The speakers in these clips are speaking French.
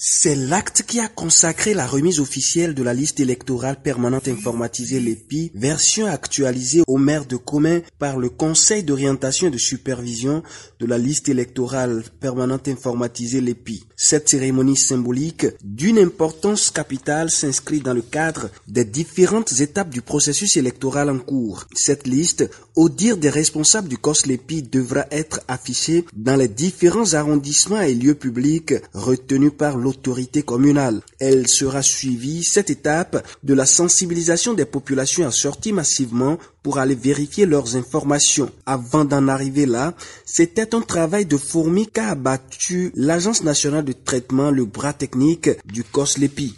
C'est l'acte qui a consacré la remise officielle de la liste électorale permanente informatisée l'EPI, version actualisée aux maires de communes par le Conseil d'orientation et de supervision de la liste électorale permanente informatisée l'EPI. Cette cérémonie symbolique d'une importance capitale s'inscrit dans le cadre des différentes étapes du processus électoral en cours. Cette liste, au dire des responsables du COS-LEPI, devra être affichée dans les différents arrondissements et lieux publics retenus par l'autorité communale. Elle sera suivie, cette étape, de la sensibilisation des populations assorties massivement pour aller vérifier leurs informations. Avant d'en arriver là, c'était un travail de fourmi qu'a abattu l'Agence nationale de traitement, le bras technique du COS-LEPI.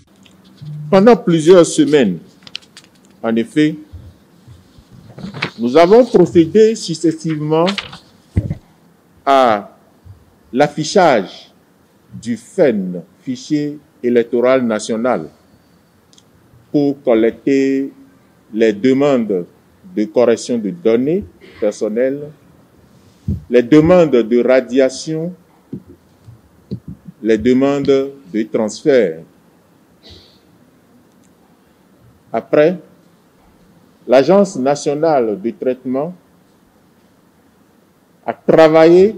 Pendant plusieurs semaines, en effet, nous avons procédé successivement à l'affichage du FEN, fichier électoral national, pour collecter les demandes de correction de données personnelles, les demandes de radiation, les demandes de transfert. Après, l'Agence nationale de traitement a travaillé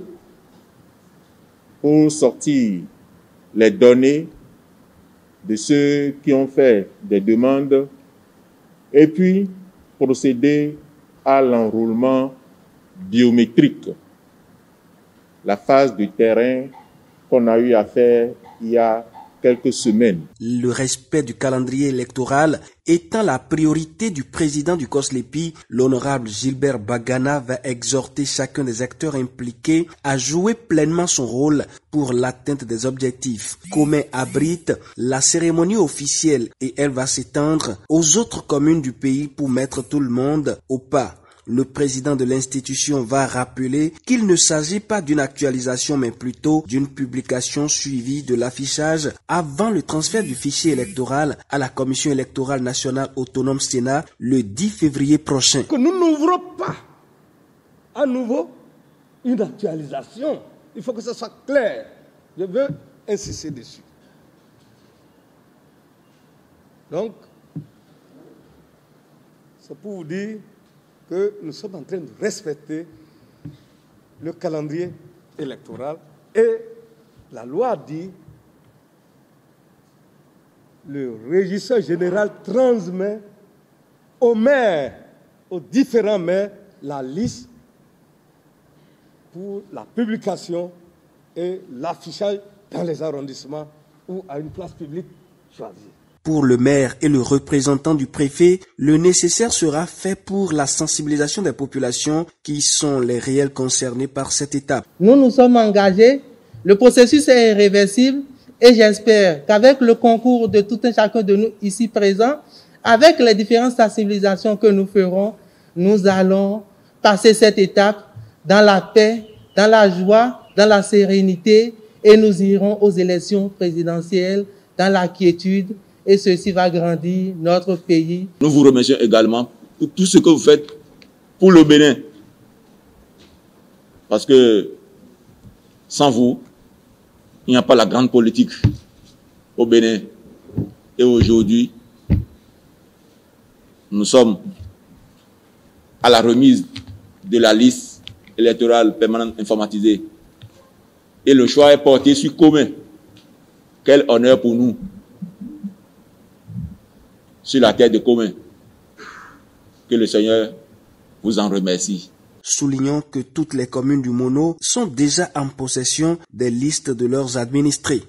pour sortir les données de ceux qui ont fait des demandes et puis procéder à l'enrôlement biométrique, la phase de terrain qu'on a eu à faire il y a quelques semaines. Le respect du calendrier électoral étant la priorité du président du COS-LEPI, l'honorable Gilbert Bagana va exhorter chacun des acteurs impliqués à jouer pleinement son rôle pour l'atteinte des objectifs. Comé abrite la cérémonie officielle et elle va s'étendre aux autres communes du pays pour mettre tout le monde au pas. Le président de l'institution va rappeler qu'il ne s'agit pas d'une actualisation mais plutôt d'une publication suivie de l'affichage avant le transfert du fichier électoral à la Commission électorale nationale autonome Sénat le 10 février prochain. Que nous n'ouvrons pas à nouveau une actualisation. Il faut que ce soit clair. Je veux insister dessus. Donc, c'est pour vous dire que nous sommes en train de respecter le calendrier électoral et la loi dit le régisseur général transmet aux maires, aux différents maires, la liste pour la publication et l'affichage dans les arrondissements ou à une place publique choisie. Pour le maire et le représentant du préfet, le nécessaire sera fait pour la sensibilisation des populations qui sont les réels concernés par cette étape. Nous nous sommes engagés, le processus est irréversible et j'espère qu'avec le concours de tout un chacun de nous ici présents, avec les différentes sensibilisations que nous ferons, nous allons passer cette étape dans la paix, dans la joie, dans la sérénité et nous irons aux élections présidentielles dans la quiétude. Et ceci va grandir notre pays. Nous vous remercions également pour tout ce que vous faites pour le Bénin. Parce que sans vous, il n'y a pas la grande politique au Bénin. Et aujourd'hui, nous sommes à la remise de la liste électorale permanente informatisée. Et le choix est porté sur commun. Quel honneur pour nous. Sur la terre de commun. Que le Seigneur vous en remercie. Soulignons que toutes les communes du Mono sont déjà en possession des listes de leurs administrés.